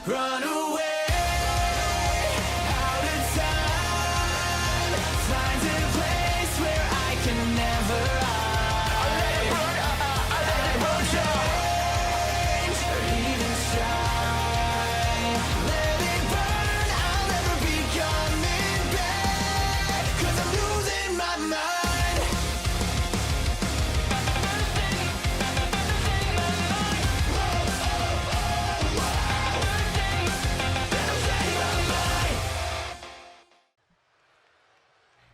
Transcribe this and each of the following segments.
Run away, out of time. Find a place where I can never hide. I let it burn, change or even shine. Let it burn, I'll never be coming back. 'Cause I'm losing my mind.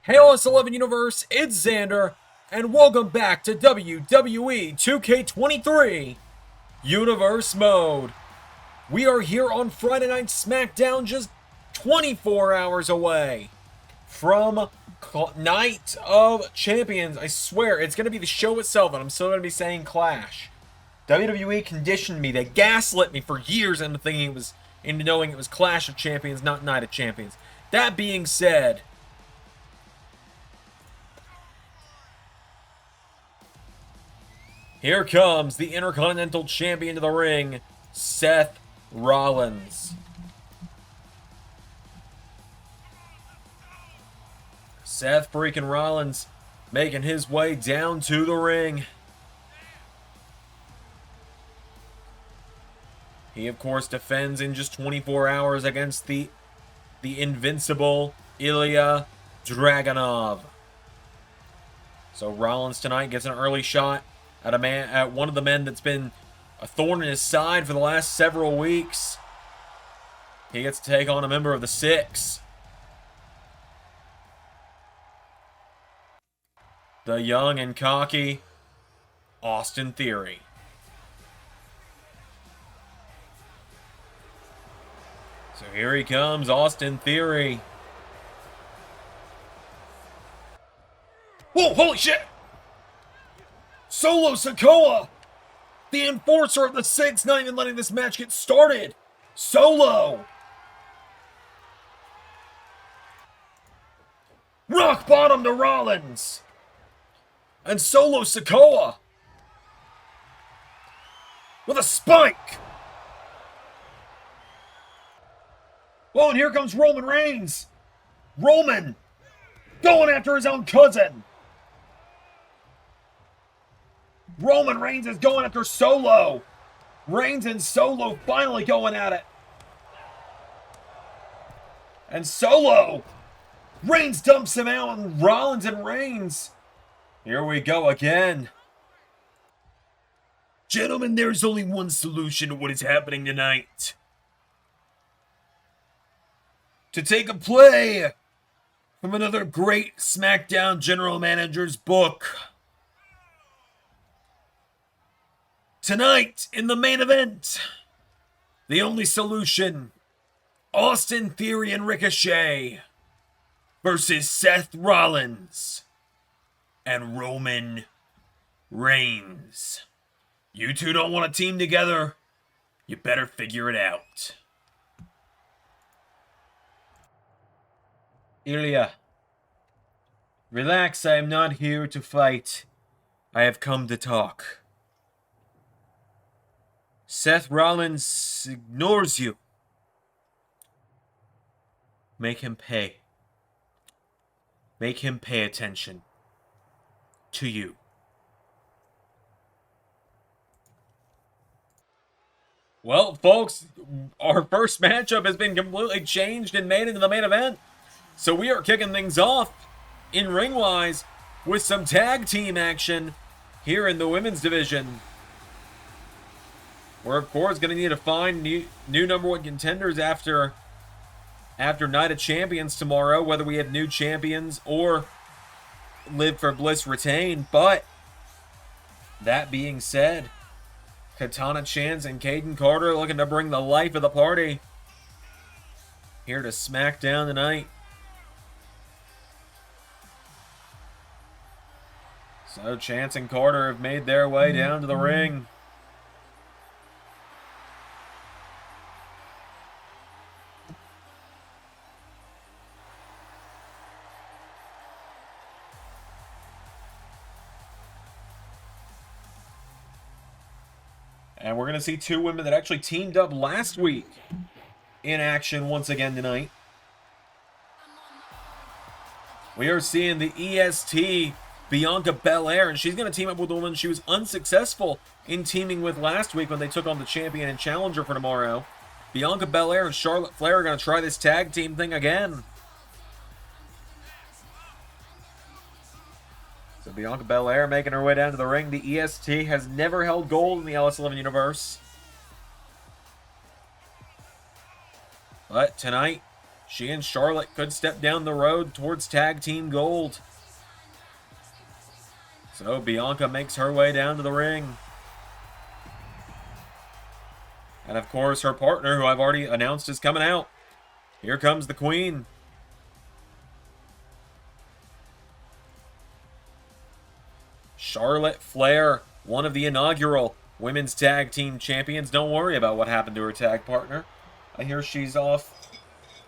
Hey OS11 Universe, it's Xander, and welcome back to WWE 2K23 Universe Mode. We are here on Friday Night SmackDown, just 24 hours away from Night of Champions. I swear, it's going to be the show itself, and I'm still going to be saying Clash. WWE conditioned me, they gaslit me for years into knowing it was Clash of Champions, not Night of Champions. That being said, here comes the Intercontinental Champion to the ring, Seth Rollins. Seth freaking Rollins making his way down to the ring. He, of course, defends in just 24 hours against the invincible Ilya Dragunov. So Rollins tonight gets an early shot at one of the men that's been a thorn in his side for the last several weeks. He gets to take on a member of the Six. The young and cocky Austin Theory. So here he comes, Austin Theory. Whoa, holy shit! Solo Sikoa, the enforcer of the Six, not even letting this match get started. Solo. Rock bottom to Rollins. And Solo Sikoa with a spike. Oh, and here comes Roman Reigns. Roman going after his own cousin. Roman Reigns is going after Solo. Reigns and Solo finally going at it. And Solo. Reigns dumps him out on Rollins and Reigns. Here we go again. Gentlemen, there's only one solution to what is happening tonight. To take a play from another great SmackDown General Manager's book. Tonight, in the main event, the only solution, Austin Theory and Ricochet versus Seth Rollins and Roman Reigns. You two don't want to team together? You better figure it out. Ilya, relax, I am not here to fight. I have come to talk. Seth Rollins ignores you. Make him pay. Make him pay attention to you. Well, folks, our first matchup has been completely changed and made into the main event. So we are kicking things off in ring-wise with some tag team action here in the women's division. We're, of course, going to need to find new number one contenders after Night of Champions tomorrow, whether we have new champions or Live for Bliss retain. But that being said, Katana Chance and Caden Carter looking to bring the life of the party here to SmackDown tonight. So Chance and Carter have made their way down to the ring. And we're going to see two women that actually teamed up last week in action once again tonight. We are seeing the EST Bianca Belair, and she's going to team up with the woman she was unsuccessful in teaming with last week when they took on the champion and challenger for tomorrow. Bianca Belair and Charlotte Flair are going to try this tag team thing again. So Bianca Belair making her way down to the ring. The EST has never held gold in the LS11 universe. But tonight, she and Charlotte could step down the road towards tag team gold. So Bianca makes her way down to the ring. And of course, her partner, who I've already announced is coming out. Here comes the Queen. Charlotte Flair, one of the inaugural women's tag team champions. Don't worry about what happened to her tag partner. I hear she's off.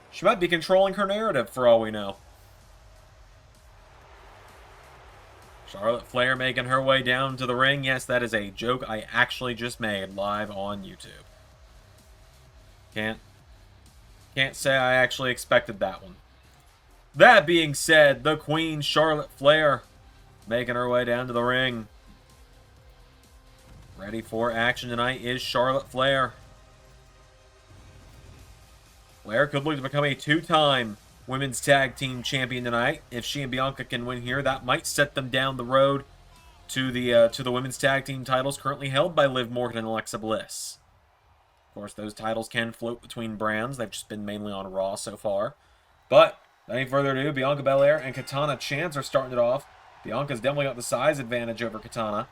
She might be controlling her narrative for all we know. Charlotte Flair making her way down to the ring. Yes, that is a joke I actually just made live on YouTube. Can't say I actually expected that one. That being said, the Queen, Charlotte Flair, making her way down to the ring. Ready for action tonight is Charlotte Flair. Flair could look to become a two-time women's tag team champion tonight. If she and Bianca can win here, that might set them down the road to the women's tag team titles currently held by Liv Morgan and Alexa Bliss. Of course, those titles can float between brands. They've just been mainly on Raw so far. But, without any further ado, Bianca Belair and Katana Chance are starting it off. Bianca's definitely got the size advantage over Katana.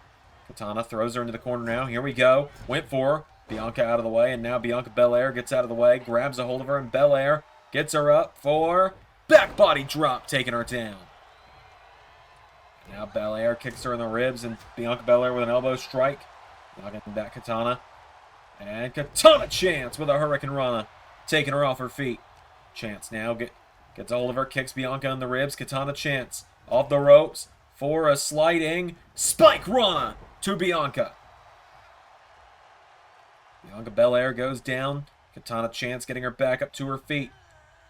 Katana throws her into the corner now. Here we go. Went for her. Bianca out of the way, and now Bianca Belair gets out of the way, grabs a hold of her, and Belair gets her up for back body drop, taking her down. Now Belair kicks her in the ribs, and Bianca Belair with an elbow strike. Knocking back Katana. And Katana Chance with a Hurricane Rana, taking her off her feet. Chance now gets a hold of her, kicks Bianca in the ribs. Katana Chance off the ropes for a sliding Spike Rana to Bianca. Bianca Belair goes down. Katana Chance getting her back up to her feet.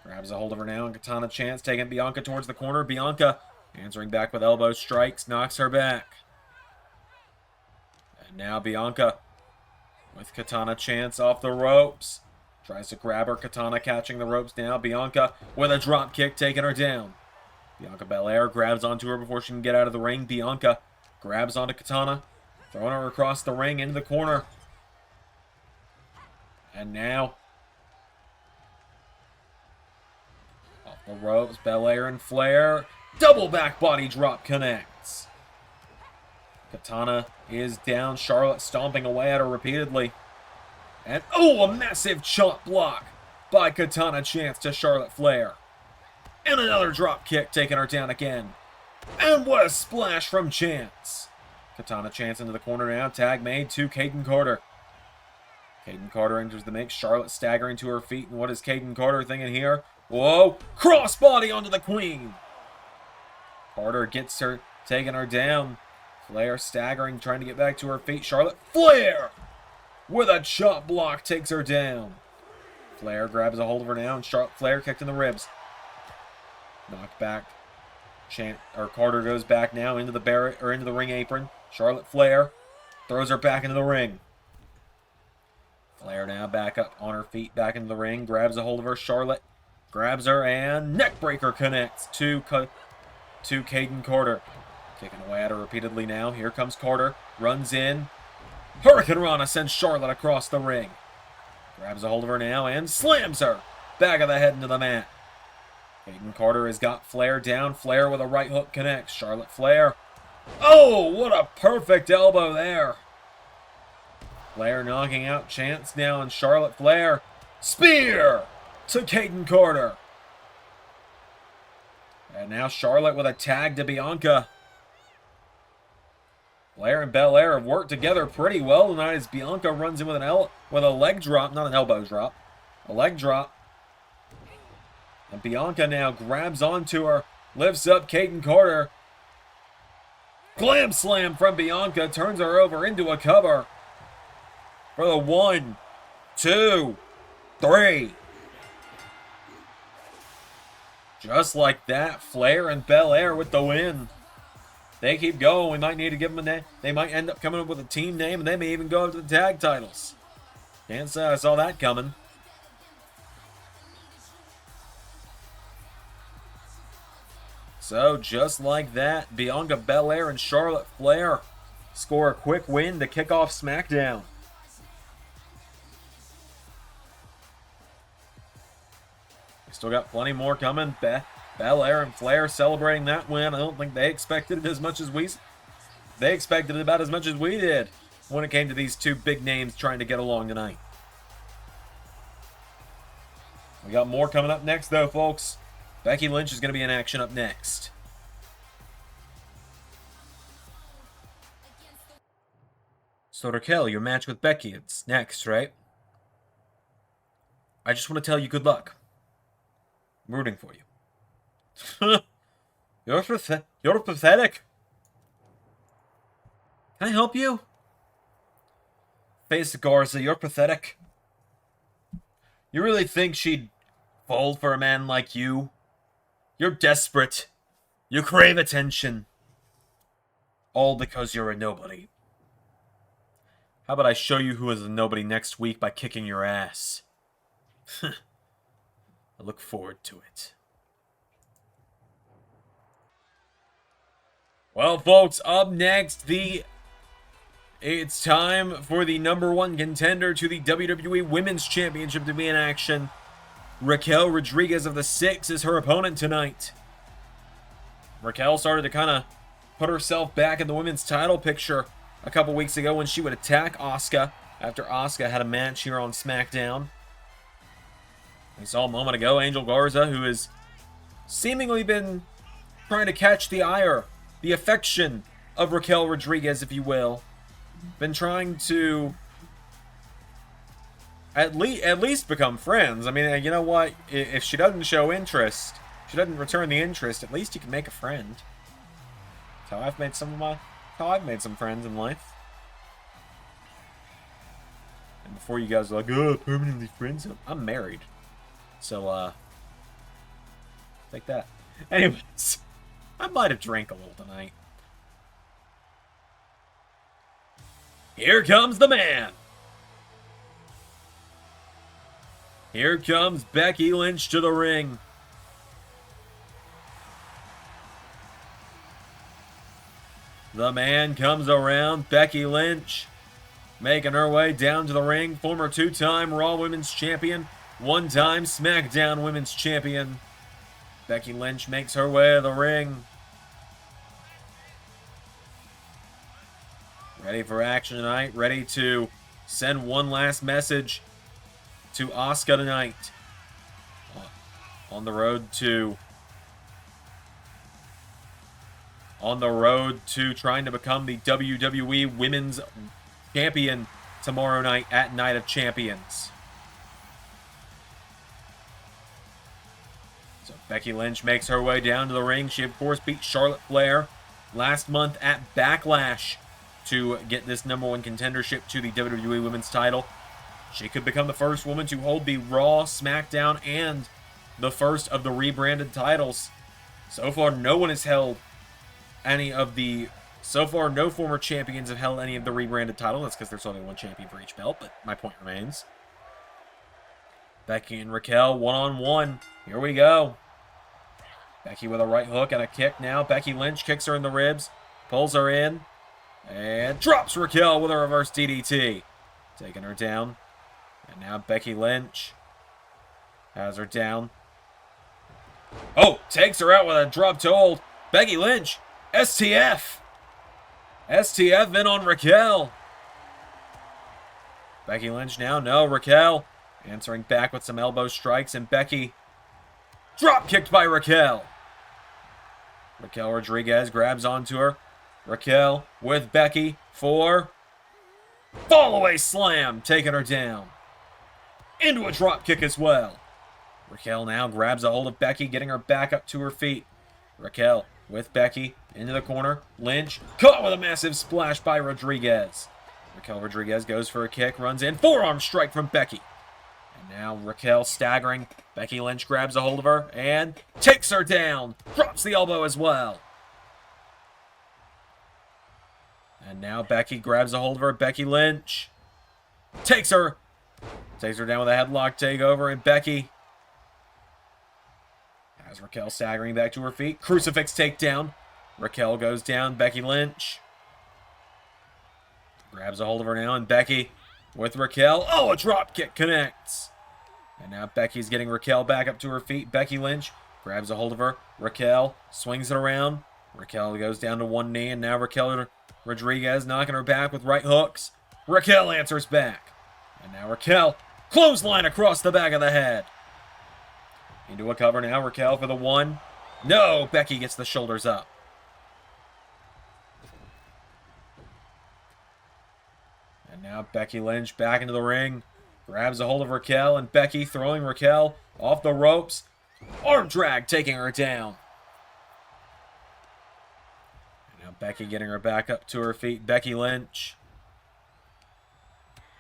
Grabs a hold of her now, and Katana Chance taking Bianca towards the corner. Bianca answering back with elbow strikes, knocks her back. And now Bianca with Katana Chance off the ropes. Tries to grab her. Katana catching the ropes now. Bianca with a drop kick, taking her down. Bianca Belair grabs onto her before she can get out of the ring. Bianca grabs onto Katana, throwing her across the ring into the corner. And now, off the ropes, Belair and Flair. Double back body drop connects. Katana is down. Charlotte stomping away at her repeatedly. And, oh, a massive chop block by Katana Chance to Charlotte Flair. And another drop kick taking her down again. And what a splash from Chance. Katana Chance into the corner now. Tag made to Kaden Carter. Kaden Carter enters the mix. Charlotte staggering to her feet. And what is Kaden Carter thinking here? Whoa! Crossbody onto the Queen. Carter gets her, taking her down. Flair staggering, trying to get back to her feet. Charlotte Flair with a chop block takes her down. Flair grabs a hold of her now, and Charlotte Flair kicked in the ribs. Knocked back. Carter goes back now into the ring apron. Charlotte Flair throws her back into the ring. Flair now back up on her feet, back into the ring, grabs a hold of her. Charlotte grabs her, and neckbreaker connects to Kaden Carter. Kicking away at her repeatedly now. Here comes Carter, runs in. Hurricane Rana sends Charlotte across the ring. Grabs a hold of her now and slams her back of the head into the mat. Kaden Carter has got Flair down. Flair with a right hook connects. Charlotte Flair. Oh, what a perfect elbow there. Flair knocking out Chance now, and Charlotte Flair. Spear to Kaden Carter. And now Charlotte with a tag to Bianca. Flair and Belair have worked together pretty well tonight as Bianca runs in with a leg drop, not an elbow drop, a leg drop. And Bianca now grabs onto her, lifts up Kaden Carter. Glam slam from Bianca, turns her over into a cover. For the 1, 2, 3. Just like that, Flair and Belair with the win. They keep going. We might need to give them a name. They might end up coming up with a team name, and they may even go up to the tag titles. Can't say I saw that coming. So, just like that, Bianca Belair and Charlotte Flair score a quick win to kick off SmackDown. We still got plenty more coming. Belair and Flair celebrating that win. I don't think they expected it as much as we... They expected it about as much as we did when it came to these two big names trying to get along tonight. We got more coming up next, though, folks. Becky Lynch is going to be in action up next. So, Raquel, your match with Becky, it's next, right? I just want to tell you good luck. I'm rooting for you. You're pathetic. Can I help you? Face Garza, you're pathetic. You really think she'd fold for a man like you? You're desperate. You crave attention. All because you're a nobody. How about I show you who is a nobody next week by kicking your ass? I look forward to it. Well, folks, up next, it's time for the #1 contender to the WWE Women's Championship to be in action. Raquel Rodriguez of the Six is her opponent tonight. Raquel started to kind of put herself back in the women's title picture a couple weeks ago when she would attack Asuka after Asuka had a match here on SmackDown. We saw a moment ago Angel Garza, who has seemingly been trying to catch the ire, the affection of Raquel Rodriguez, if you will. Been trying to at least become friends. I mean, you know what? If she doesn't show interest, she doesn't return the interest, at least you can make a friend. That's how I've made some friends in life. And before you guys are like, oh, permanently friends, I'm married. So, take that. Anyways, I might have drank a little tonight. Here comes the man. Here comes Becky Lynch to the ring. The man comes around. Becky Lynch making her way down to the ring. Former two-time Raw Women's Champion, one-time SmackDown Women's Champion. Becky Lynch makes her way to the ring. Ready for action tonight. Ready to send one last message to Asuka tonight. On the road to trying to become the WWE Women's Champion tomorrow night at Night of Champions. So Becky Lynch makes her way down to the ring. She, of course, beat Charlotte Flair last month at Backlash to get this #1 contendership to the WWE Women's title. She could become the first woman to hold the Raw, SmackDown, and the first of the rebranded titles. So far, no one has held any of the... So far, no former champions have held any of the rebranded titles. That's because there's only one champion for each belt, but my point remains. Becky and Raquel, one-on-one. Here we go. Becky with a right hook and a kick now. Becky Lynch kicks her in the ribs, pulls her in, and drops Raquel with a reverse DDT. Taking her down. And now Becky Lynch has her down. Oh, takes her out with a drop to hold. Becky Lynch, STF. STF in on Raquel. Becky Lynch now, no, Raquel answering back with some elbow strikes, and Becky drop kicked by Raquel. Raquel Rodriguez grabs onto her. Raquel with Becky for fall-away slam, taking her down. Into a drop kick as well. Raquel now grabs a hold of Becky, getting her back up to her feet. Raquel with Becky into the corner. Lynch caught with a massive splash by Rodriguez. Raquel Rodriguez goes for a kick, runs in, forearm strike from Becky. And Now Raquel staggering. Becky Lynch grabs a hold of her and takes her down. Drops the elbow as well. And now Becky grabs a hold of her. Becky Lynch takes her down with a headlock takeover. And Becky has Raquel staggering back to her feet. Crucifix takedown. Raquel goes down. Becky Lynch grabs a hold of her now. And Becky with Raquel. Oh, a drop kick connects. And now Becky's getting Raquel back up to her feet. Becky Lynch grabs a hold of her. Raquel swings it around. Raquel goes down to one knee. And now Raquel Rodriguez knocking her back with right hooks. Raquel answers back. And now Raquel clothesline across the back of the head. Into a cover now. Raquel for the one. No, Becky gets the shoulders up. And now Becky Lynch back into the ring. Grabs a hold of Raquel, and Becky throwing Raquel off the ropes. Arm drag taking her down. And now Becky getting her back up to her feet. Becky Lynch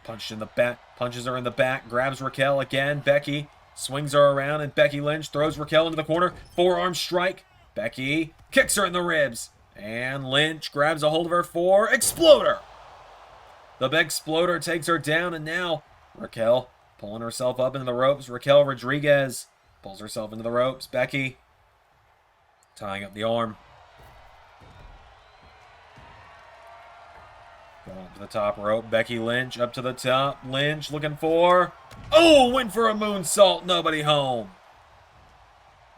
punched in the back, punches her in the back, grabs Raquel again. Becky swings her around, and Becky Lynch throws Raquel into the corner. Forearm strike. Becky kicks her in the ribs, and Lynch grabs a hold of her for Exploder. The big Exploder takes her down, and now Raquel pulling herself up into the ropes. Raquel Rodriguez pulls herself into the ropes. Becky tying up the arm. Going up to the top rope. Becky Lynch up to the top. Lynch looking for... Oh, went for a moonsault. Nobody home.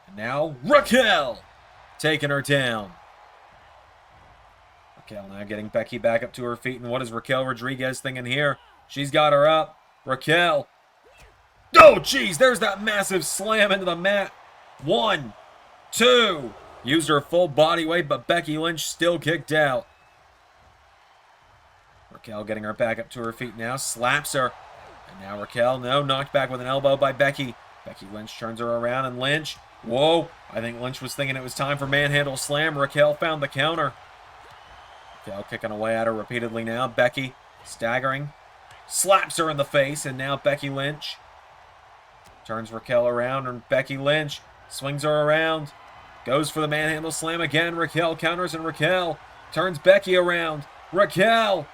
And now Raquel taking her down. Raquel now getting Becky back up to her feet. And what is Raquel Rodriguez thinking here? She's got her up. Raquel. Oh, jeez. There's that massive slam into the mat. 1, 2. Used her full body weight, but Becky Lynch still kicked out. Raquel getting her back up to her feet now. Slaps her. And now Raquel, no, knocked back with an elbow by Becky. Becky Lynch turns her around, and Lynch. Whoa. I think Lynch was thinking it was time for manhandle slam. Raquel found the counter. Raquel kicking away at her repeatedly now. Becky staggering. Slaps her in the face, and now Becky Lynch turns Raquel around, and Becky Lynch swings her around. Goes for the manhandle slam again. Raquel counters, and Raquel turns Becky around. Raquel,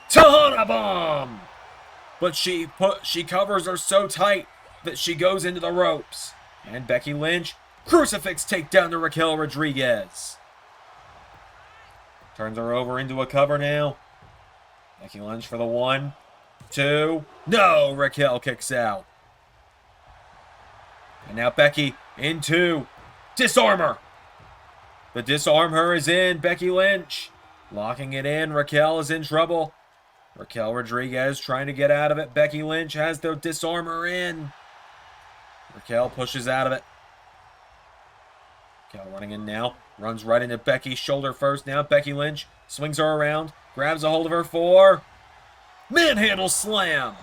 Tahana bomb! But she covers her so tight that she goes into the ropes. And Becky Lynch, crucifix takedown to Raquel Rodriguez. Turns her over into a cover now. Becky Lynch for the 1, 2. No, Raquel kicks out. And now Becky into disarm her. The disarm her is in. Becky Lynch locking it in. Raquel is in trouble. Raquel Rodriguez trying to get out of it. Becky Lynch has the disarm her in. Raquel pushes out of it. Raquel running in now. Runs right into Becky's shoulder first. Now Becky Lynch swings her around. Grabs a hold of her for manhandle slam.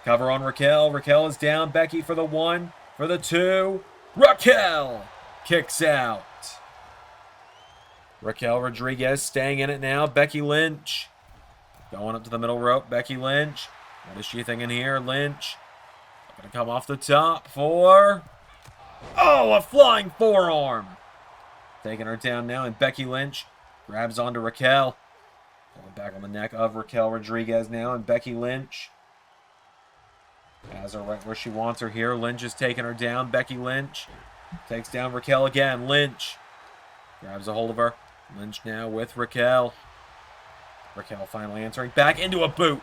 Cover on Raquel. Raquel is down. Becky for the 1, for the 2. Raquel kicks out. Raquel Rodriguez staying in it now. Becky Lynch going up to the middle rope. Becky Lynch. What is she thinking here? Lynch going to come off the top for... Oh, a flying forearm. Taking her down now, and Becky Lynch grabs onto Raquel. Pulling back on the neck of Raquel Rodriguez now, and Becky Lynch has her right where she wants her here. Lynch is taking her down. Becky Lynch takes down Raquel again. Lynch grabs a hold of her. Lynch now with Raquel. Raquel finally answering back into a boot.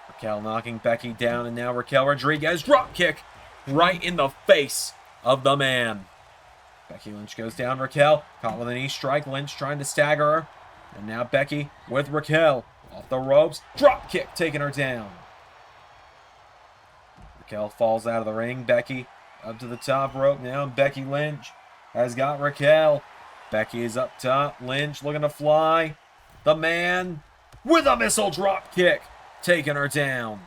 Raquel knocking Becky down, and now Raquel Rodriguez drop kick right in the face of the man. Becky Lynch goes down. Raquel caught with a knee strike. Lynch trying to stagger her. And now Becky with Raquel off the ropes. Drop kick taking her down. Raquel falls out of the ring. Becky up to the top rope now. Becky Lynch has got Raquel. Becky is up top. Lynch looking to fly. The man with a missile drop kick taking her down.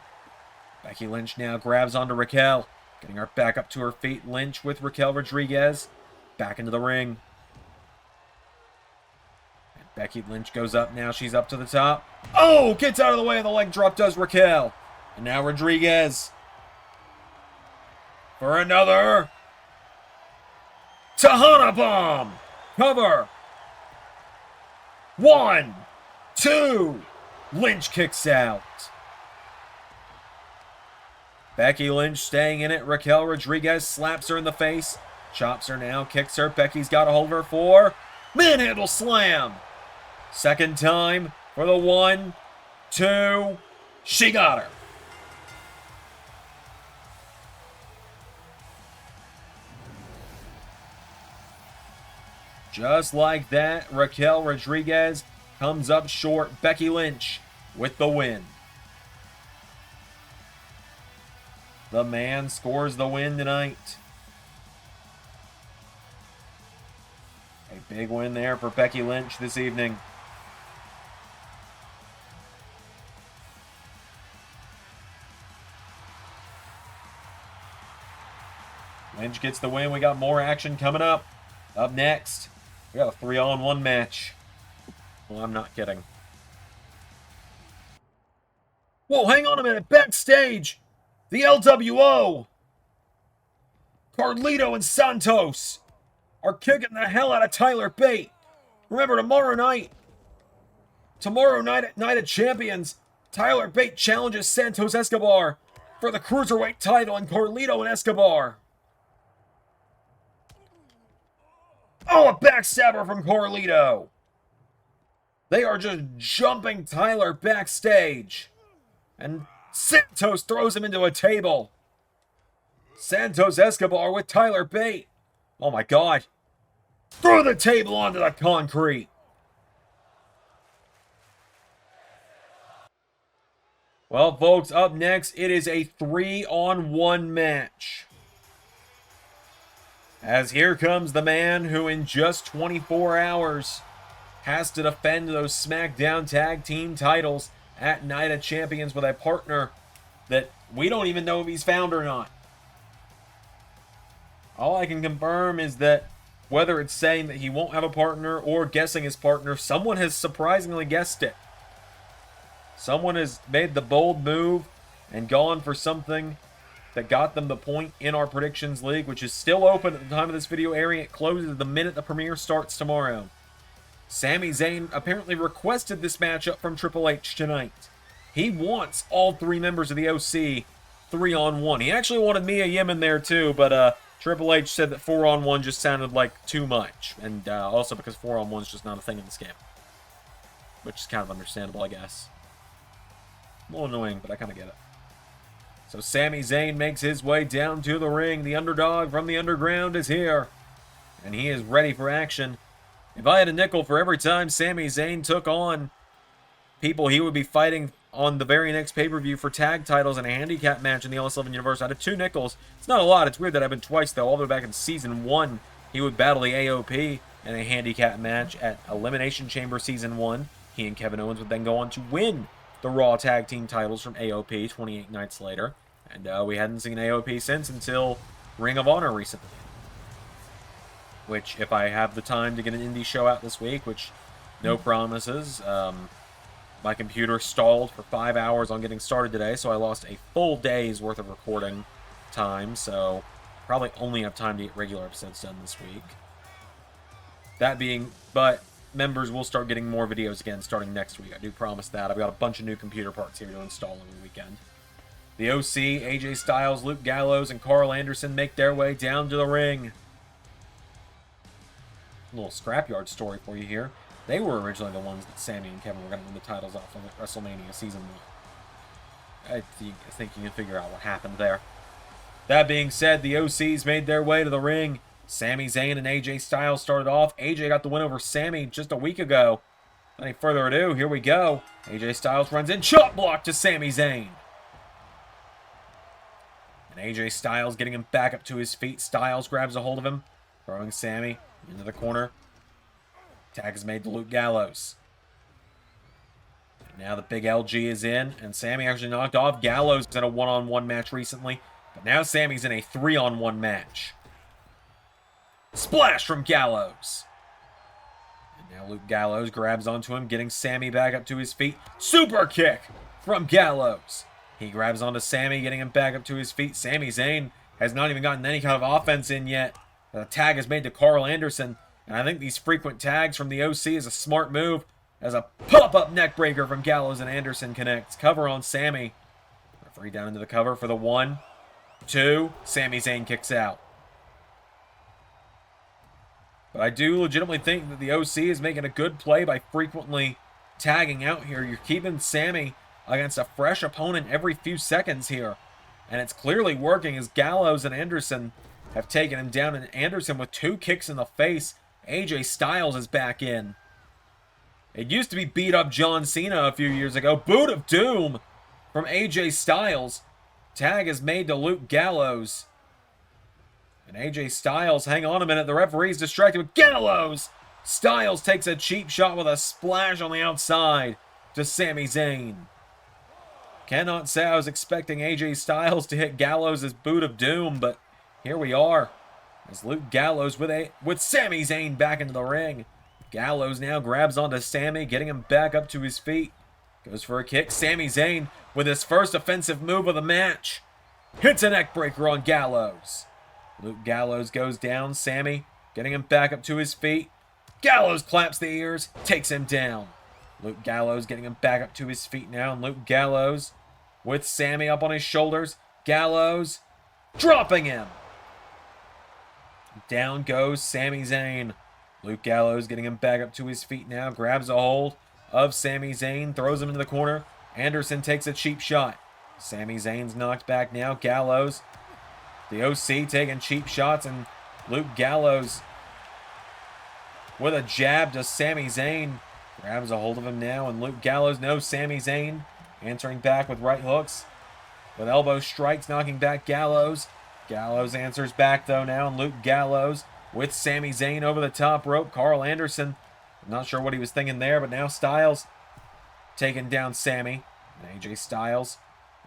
Becky Lynch now grabs onto Raquel, getting her back up to her feet. Lynch with Raquel Rodriguez back into the ring. And Becky Lynch goes up now. She's up to the top. Oh, gets out of the way of the leg drop does Raquel. And now Rodriguez for another Tahana Bomb. Cover. 1, 2. Lynch kicks out. Becky Lynch staying in it. Raquel Rodriguez slaps her in the face. Chops her now, kicks her. Becky's got a hold of her for manhandle slam. Second time for the 1, 2. She got her. Just like that, Raquel Rodriguez comes up short. Becky Lynch with the win. The man scores the win tonight. A big win there for Becky Lynch this evening. Lynch gets the win. We got more action coming up. Up next, we got a 3-on-1 match. Well, I'm not kidding. Whoa, hang on a minute. Backstage, the LWO, Carlito and Santos are kicking the hell out of Tyler Bate. Remember, tomorrow night at Night of Champions, Tyler Bate challenges Santos Escobar for the Cruiserweight title, and Carlito and Escobar. Oh, a backstabber from Carlito. They are just jumping Tyler backstage. And Santos throws him into a table. Santos Escobar with Tyler Bate. Oh my God. Throw the table onto the concrete. Well, folks, up next, it is a 3-on-1 match. As here comes the man who in just 24 hours has to defend those SmackDown Tag Team titles at Night of Champions with a partner that we don't even know if he's found or not. All I can confirm is that whether it's saying that he won't have a partner or guessing his partner, someone has surprisingly guessed it. Someone has made the bold move and gone for something that got them the point in our predictions league, which is still open at the time of this video airing. It closes the minute the premiere starts tomorrow. Sami Zayn apparently requested this matchup from Triple H tonight. He wants all 3 members of the OC 3-on-1. He actually wanted Mia Yim in there too, but Triple H said that 4-on-1 just sounded like too much. And also because 4-on-1 is just not a thing in this game. Which is kind of understandable, I guess. A little annoying, but I kind of get it. So Sami Zayn makes his way down to the ring. The underdog from the underground is here. And he is ready for action. If I had a nickel for every time Sami Zayn took on people he would be fighting on the very next pay-per-view for tag titles in a handicap match in the LS11 universe, I'd have 2 nickels. It's not a lot. It's weird that I've been twice, though. All the way back in Season 1, he would battle the AOP in a handicap match at Elimination Chamber Season 1. He and Kevin Owens would then go on to win the Raw Tag Team titles from AOP 28 nights later. And we hadn't seen AOP since until Ring of Honor recently. Which, if I have the time to get an indie show out this week, which no promises, my computer stalled for 5 hours on getting started today, so I lost a full day's worth of recording time, so probably only have time to get regular episodes done this week. But members will start getting more videos again starting next week. I do promise that. I've got a bunch of new computer parts here to install over the weekend. The OC, AJ Styles, Luke Gallows, and Carl Anderson make their way down to the ring. A little scrapyard story for you here. They were originally the ones that Sami and Kevin were going to win the titles off of at WrestleMania Season 1. I think you can figure out what happened there. That being said, the OCs made their way to the ring. Sami Zayn and AJ Styles started off. AJ got the win over Sami just a week ago. Without any further ado, here we go. AJ Styles runs in, chop block to Sami Zayn. And AJ Styles getting him back up to his feet. Styles grabs a hold of him, throwing Sami into the corner. Tag is made to Luke Gallows. And now the big LG is in, and Sami actually knocked off Gallows in a 1-on-1 match recently. But now Sami's in a 3-on-1 match. Splash from Gallows. And now Luke Gallows grabs onto him, getting Sami back up to his feet. Super kick from Gallows. He grabs onto Sami, getting him back up to his feet. Sami Zayn has not even gotten any kind of offense in yet. The tag is made to Carl Anderson, and I think these frequent tags from the OC is a smart move, as a pop-up neckbreaker from Gallows and Anderson connects. Cover on Sami. Referee down into the cover for the 1, 2. Sami Zayn kicks out. But I do legitimately think that the OC is making a good play by frequently tagging out here. You're keeping Sami against a fresh opponent every few seconds here. And it's clearly working, as Gallows and Anderson have taken him down. And Anderson with 2 kicks in the face. AJ Styles is back in. It used to be beat up John Cena a few years ago. Boot of Doom from AJ Styles. Tag is made to Luke Gallows. And AJ Styles, hang on a minute, the referee's distracted with Gallows. Styles takes a cheap shot with a splash on the outside to Sami Zayn. Cannot say I was expecting AJ Styles to hit Gallows' Boot of Doom, but here we are. As Luke Gallows with Sami Zayn back into the ring. Gallows now grabs onto Sami, getting him back up to his feet. Goes for a kick. Sami Zayn with his first offensive move of the match. Hits a neckbreaker on Gallows. Luke Gallows goes down. Sami getting him back up to his feet. Gallows claps the ears, takes him down. Luke Gallows getting him back up to his feet now. And Luke Gallows with Sami up on his shoulders. Gallows dropping him. Down goes Sami Zayn. Luke Gallows getting him back up to his feet now. Grabs a hold of Sami Zayn. Throws him into the corner. Anderson takes a cheap shot. Sami Zayn's knocked back now. Gallows. The OC taking cheap shots. And Luke Gallows with a jab to Sami Zayn. Grabs a hold of him now. And Luke Gallows knows Sami Zayn. Answering back with right hooks. With elbow strikes, knocking back Gallows. Gallows answers back though now. And Luke Gallows with Sami Zayn over the top rope. Carl Anderson, I'm not sure what he was thinking there, but now Styles taking down Sami. And AJ Styles.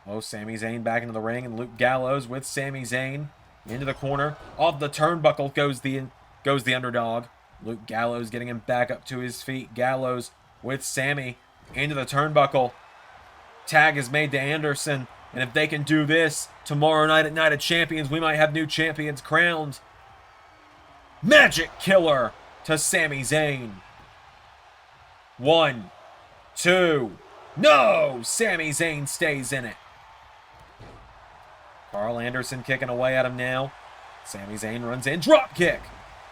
Oh, Sami Zayn back into the ring, and Luke Gallows with Sami Zayn into the corner. Off the turnbuckle goes the underdog. Luke Gallows getting him back up to his feet. Gallows with Sami into the turnbuckle. Tag is made to Anderson, and if they can do this tomorrow night at Night of Champions, we might have new champions crowned. Magic Killer to Sami Zayn. 1, 2. No! Sami Zayn stays in it. Carl Anderson kicking away at him now. Sami Zayn runs in. Drop kick.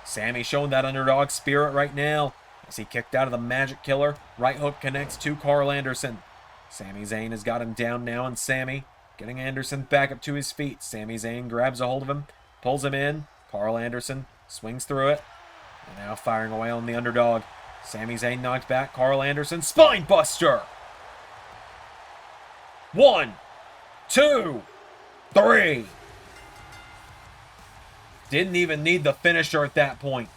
Sami showing that underdog spirit right now as he kicked out of the Magic Killer. Right hook connects to Carl Anderson. Sami Zayn has got him down now, and Sami getting Anderson back up to his feet. Sami Zayn grabs a hold of him, pulls him in. Carl Anderson swings through it. And now firing away on the underdog. Sami Zayn knocked back. Carl Anderson, spine buster. 1, 2, 3. Didn't even need the finisher at that point.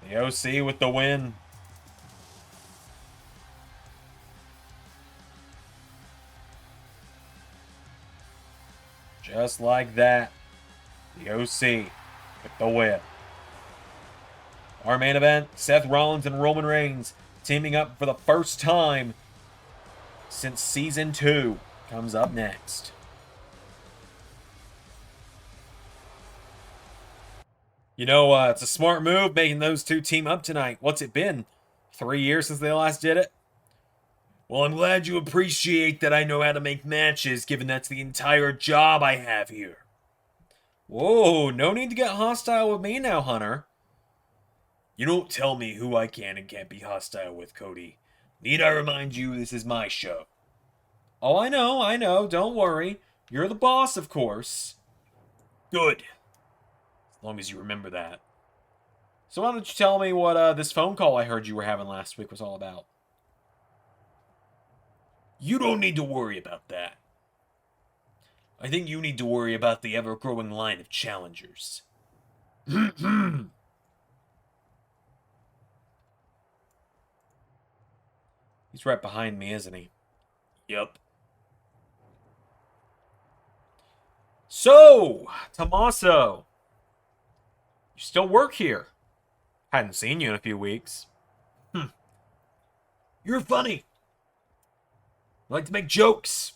The OC with the win. Just like that. The OC with the win. Our main event, Seth Rollins and Roman Reigns teaming up for the first time since Season 2, comes up next. You know, it's a smart move making those two team up tonight. What's it been? 3 years since they last did it? Well, I'm glad you appreciate that I know how to make matches, given that's the entire job I have here. Whoa, no need to get hostile with me now, Hunter. You don't tell me who I can and can't be hostile with, Cody. Need I remind you, this is my show. Oh, I know. Don't worry. You're the boss, of course. Good. As long as you remember that. So why don't you tell me what this phone call I heard you were having last week was all about? You don't need to worry about that. I think you need to worry about the ever-growing line of challengers. He's right behind me, isn't he? Yep. So, Tommaso. You still work here. Hadn't seen you in a few weeks. You're funny. You like to make jokes.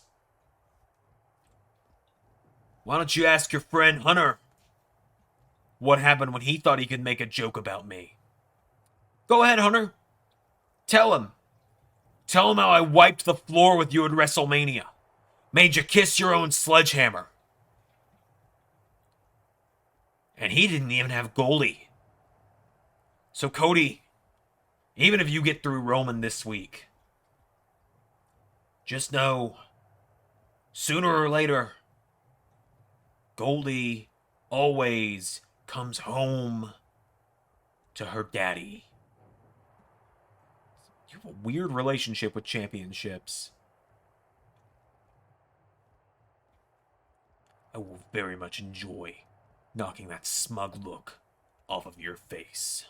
Why don't you ask your friend Hunter what happened when he thought he could make a joke about me? Go ahead, Hunter. Tell him. Tell him how I wiped the floor with you at WrestleMania. Made you kiss your own sledgehammer. And he didn't even have Goldie. So Cody, even if you get through Roman this week, just know, sooner or later, Goldie always comes home to her daddy. You have a weird relationship with championships. I will very much enjoy knocking that smug look off of your face.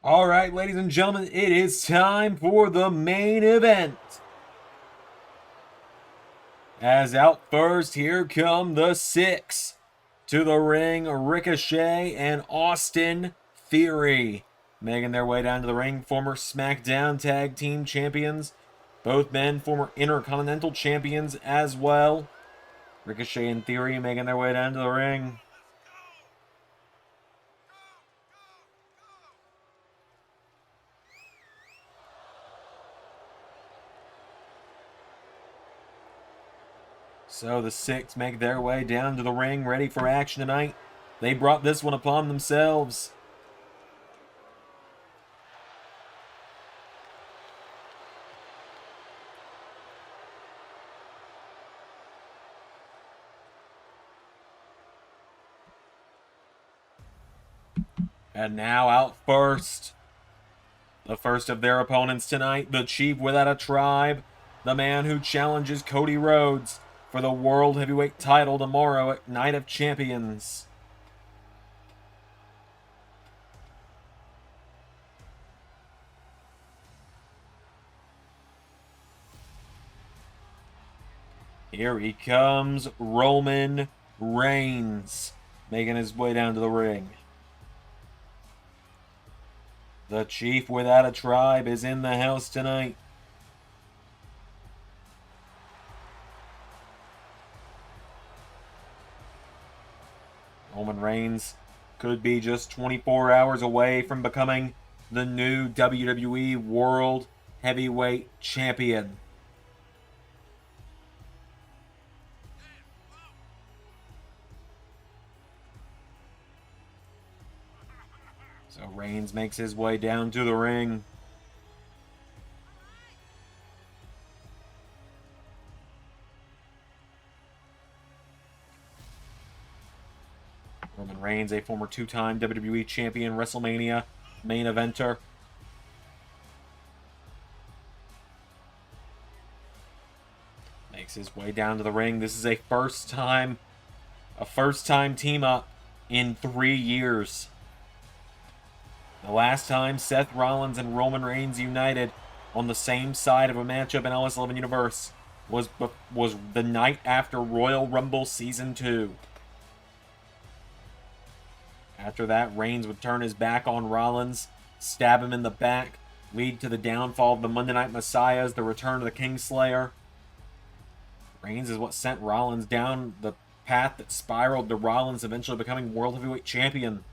All right, ladies and gentlemen, it is time for the main event. As out first, here come the six. To the ring, Ricochet and Austin Theory. Making their way down to the ring, former SmackDown Tag Team Champions. Both men, former Intercontinental Champions as well. Ricochet and Theory making their way down to the ring. So the six make their way down to the ring, ready for action tonight. They brought this one upon themselves. And now out first, the first of their opponents tonight, the Chief Without a Tribe, the man who challenges Cody Rhodes for the World Heavyweight title tomorrow at Night of Champions. Here he comes, Roman Reigns, making his way down to the ring. The Chief Without a Tribe is in the house tonight. Roman Reigns could be just 24 hours away from becoming the new WWE World Heavyweight Champion. So Reigns makes his way down to the ring. Roman Reigns, a former two-time WWE Champion, WrestleMania main eventer. Makes his way down to the ring. This is a first-time team up in 3 years. The last time Seth Rollins and Roman Reigns united on the same side of a matchup in LS11 Universe was the night after Royal Rumble Season 2. After that, Reigns would turn his back on Rollins, stab him in the back, lead to the downfall of the Monday Night Messiahs, the return of the Kingslayer. Reigns is what sent Rollins down the path that spiraled to Rollins eventually becoming World Heavyweight Champion.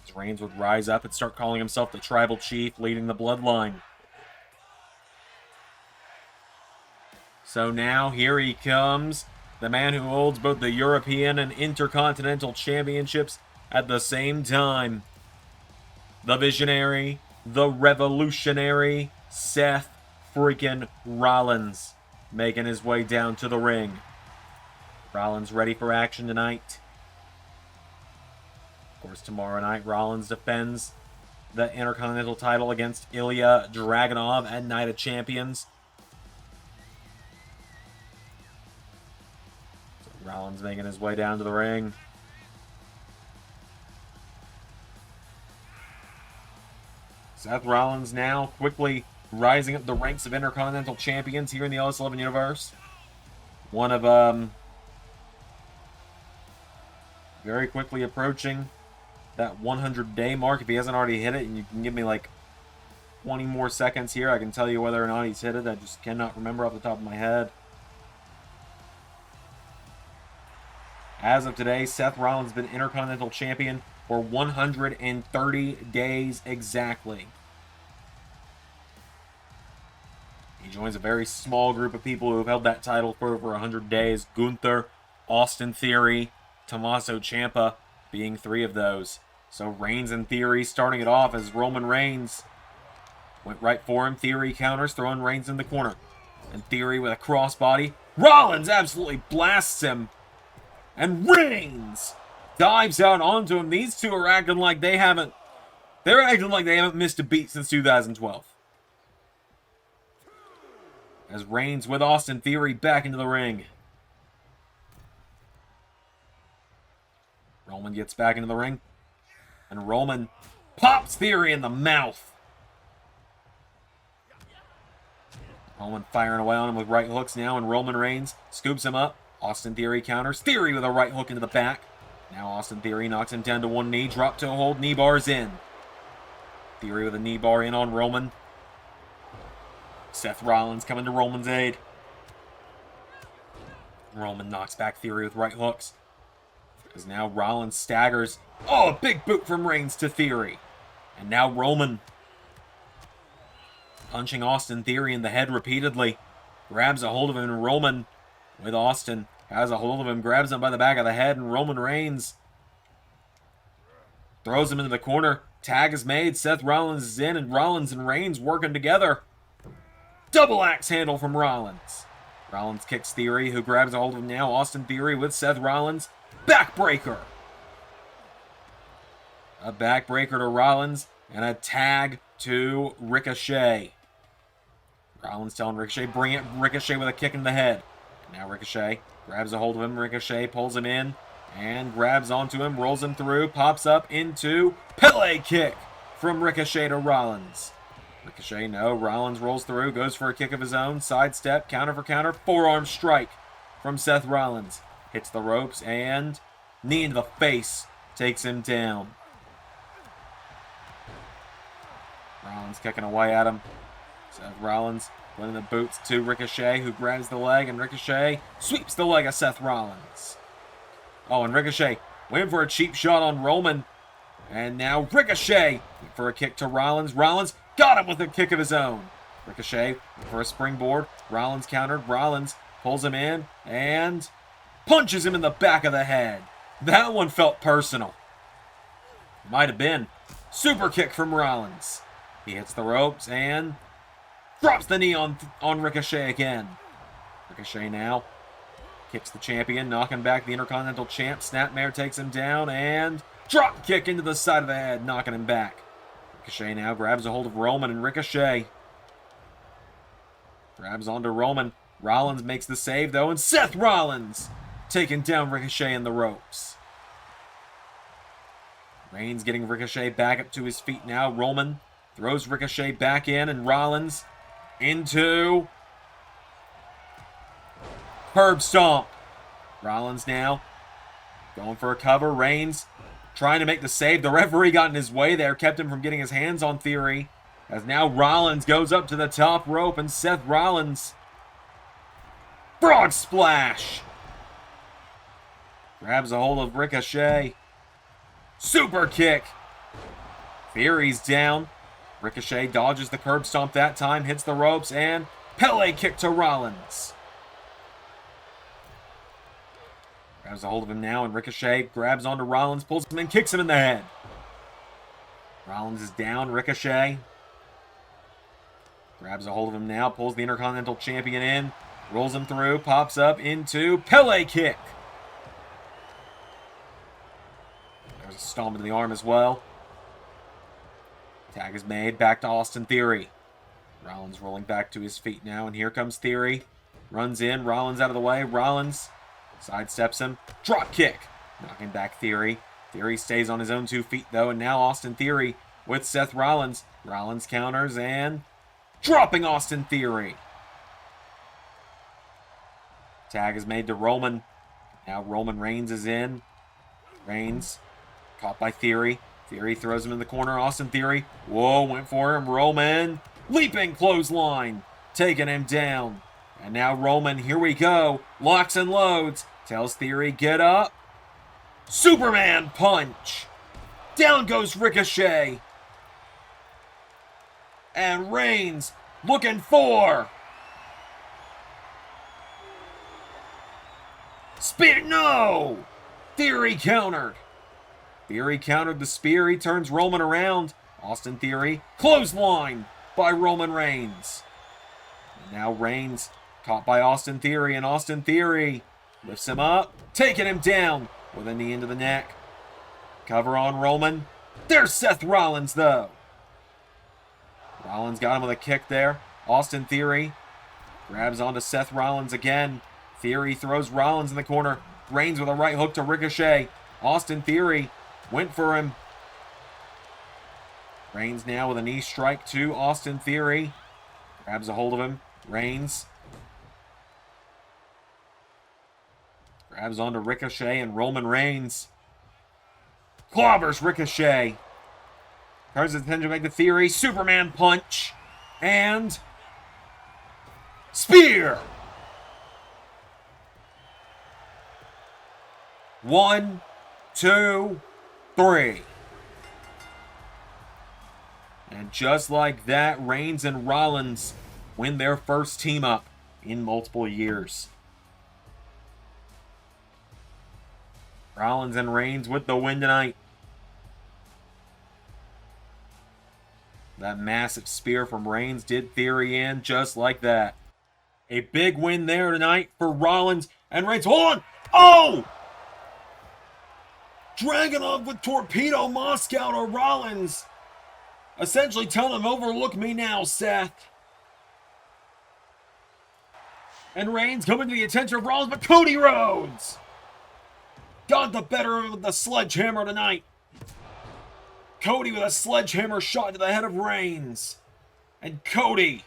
As Reigns would rise up and start calling himself the Tribal Chief, leading the Bloodline. So now, here he comes, the man who holds both the European and Intercontinental Championships at the same time. The Visionary, the Revolutionary, Seth freaking Rollins, making his way down to the ring. Rollins ready for action tonight. Of course, tomorrow night, Rollins defends the Intercontinental title against Ilya Dragunov at Night of Champions. So Rollins making his way down to the ring. Seth Rollins now quickly rising up the ranks of Intercontinental Champions here in the LS11 Universe. One of very quickly approaching that 100-day mark. If he hasn't already hit it, and you can give me like 20 more seconds here, I can tell you whether or not he's hit it. I just cannot remember off the top of my head. As of today, Seth Rollins has been Intercontinental Champion for 130 days exactly. He joins a very small group of people who have held that title for over 100 days. Gunther, Austin Theory, Tommaso Ciampa being 3 of those. So Reigns and Theory starting it off as Roman Reigns went right for him. Theory counters, throwing Reigns in the corner. And Theory with a crossbody. Rollins absolutely blasts him. And Reigns dives out onto him. These two are acting like they haven't... They're acting like they haven't missed a beat since 2012. As Reigns with Austin Theory back into the ring. Roman gets back into the ring. And Roman pops Theory in the mouth. Roman firing away on him with right hooks now. And Roman Reigns scoops him up. Austin Theory counters. Theory with a right hook into the back. Now Austin Theory knocks him down to one knee. Drop toe hold. Knee bars in. Theory with a knee bar in on Roman. Seth Rollins coming to Roman's aid. Roman knocks back Theory with right hooks. Because now Rollins staggers. Oh, a big boot from Reigns to Theory. And now Roman punching Austin Theory in the head repeatedly. Grabs a hold of him, and Roman with Austin has a hold of him, grabs him by the back of the head, and Roman Reigns throws him into the corner. Tag is made. Seth Rollins is in, and Rollins and Reigns working together. Double axe handle from Rollins. Rollins kicks Theory, who grabs a hold of him now. Austin Theory with Seth Rollins. Backbreaker. A backbreaker to Rollins, and a tag to Ricochet. Rollins telling Ricochet, bring it. Ricochet with a kick in the head. Now Ricochet grabs a hold of him. Ricochet pulls him in and grabs onto him, rolls him through, pops up into Pele kick from Ricochet to Rollins. Ricochet, no. Rollins rolls through, goes for a kick of his own. Sidestep, counter for counter, forearm strike from Seth Rollins. Hits the ropes and knee into the face takes him down. Rollins kicking away at him. Seth Rollins putting the boots to Ricochet, who grabs the leg, and Ricochet sweeps the leg of Seth Rollins. Oh, and Ricochet went for a cheap shot on Roman. And now Ricochet for a kick to Rollins. Rollins got him with a kick of his own. Ricochet for a springboard. Rollins countered. Rollins pulls him in and punches him in the back of the head. That one felt personal. Might have been. Super kick from Rollins. He hits the ropes and drops the knee on Ricochet again. Ricochet now kicks the champion, knocking back the Intercontinental Champ. Snapmare takes him down and drop kick into the side of the head, knocking him back. Ricochet now grabs a hold of Roman, and Ricochet grabs onto Roman. Rollins makes the save though, and Seth Rollins taking down Ricochet in the ropes. Reigns getting Ricochet back up to his feet now. Roman throws Ricochet back in, and Rollins into curb stomp. Rollins now going for a cover. Reigns trying to make the save. The referee got in his way there, kept him from getting his hands on Theory. As now Rollins goes up to the top rope, and Seth Rollins frog splash. Grabs a hold of Ricochet. Super kick. Theory's down. Ricochet dodges the curb stomp that time, hits the ropes, and Pele kick to Rollins. Grabs a hold of him now, and Ricochet grabs onto Rollins, pulls him and kicks him in the head. Rollins is down. Ricochet grabs a hold of him now, pulls the Intercontinental Champion in, rolls him through, pops up into Pele kick. There's a stomp into the arm as well. Tag is made, back to Austin Theory. Rollins rolling back to his feet now, and here comes Theory. Runs in, Rollins out of the way. Rollins sidesteps him. Drop kick. Knocking back Theory. Theory stays on his own 2 feet, though, and now Austin Theory with Seth Rollins. Rollins counters and dropping Austin Theory. Tag is made to Roman. Now Roman Reigns is in. Reigns, caught by Theory. Theory throws him in the corner. Austin Theory, whoa, went for him. Roman, leaping clothesline, taking him down. And now Roman, here we go, locks and loads, tells Theory, get up. Superman punch. Down goes Ricochet. And Reigns looking for spear. No! Theory countered. Theory countered the spear. He turns Roman around. Austin Theory, clothesline by Roman Reigns. And now Reigns caught by Austin Theory, and Austin Theory lifts him up, taking him down with a knee into the neck. Cover on Roman. There's Seth Rollins, though. Rollins got him with a kick there. Austin Theory grabs onto Seth Rollins again. Theory throws Rollins in the corner. Reigns with a right hook to Ricochet. Austin Theory went for him. Reigns now with a knee strike to Austin Theory. Grabs a hold of him. Reigns grabs onto Ricochet, and Roman Reigns clobbers Ricochet. Turns his attention back to Theory. Superman punch. And spear. 1, 2, 3. And just like that, Reigns and Rollins win their first team up in multiple years. Rollins and Reigns with the win tonight. That massive spear from Reigns did Theory in just like that. A big win there tonight for Rollins and Reigns. Hold on! Oh! Dragunov with Torpedo Moscow to Rollins. Essentially telling him, overlook me now, Seth. And Reigns coming to the attention of Rollins, but Cody Rhodes got the better of the sledgehammer tonight. Cody with a sledgehammer shot to the head of Reigns. And Cody.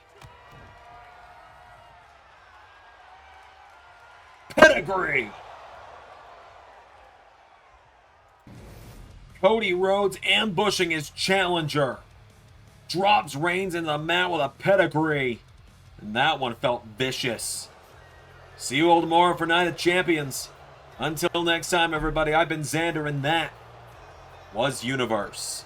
Pedigree. Cody Rhodes ambushing his challenger. Drops Reigns into the mat with a pedigree. And that one felt vicious. See you all tomorrow for Night of Champions. Until next time, everybody, I've been Xander, and that was Universe.